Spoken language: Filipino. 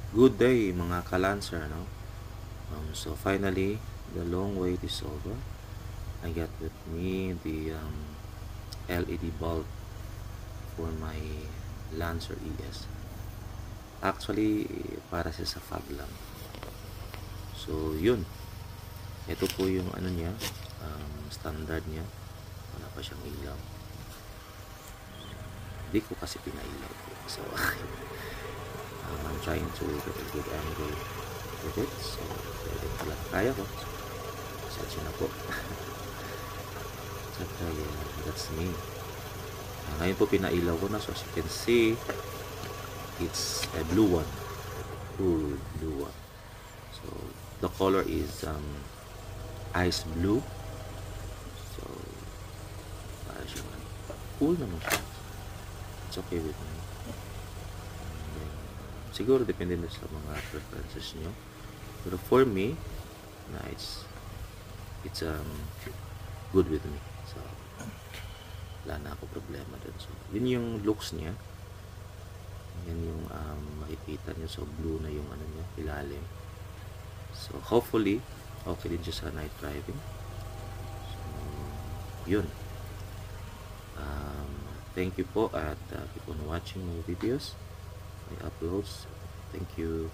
Good day mga kalancer, no? So finally, the long wait is over. I got with me the LED bulb for my Lancer ES. Actually, para siya sa fog lamp. So yun, ito po yung ano niya, standard niya. Wala pa siyang ilaw. Hindi ko kasi pinailaw. So I'm trying to get a good angle with it. So pala kaya ko. Pasensya na po. Saka yeah, that's me. Ngayon po pinailaw ko na. So as you can see, it's a blue one. Cool blue one. So the color is ice blue. So para siya cool naman siya. It's okay with me. Siguro depende na sa mga preferences nyo. Pero for me, na it's good with me. So wala na ako problema dun. So yun yung looks niya. Yan yung makikita nyo. So blue na yung ano niya, ilalim. So hopefully okay din siya sa night driving. So yun. Thank you po at keep on watching my videos, my uploads. Thank you.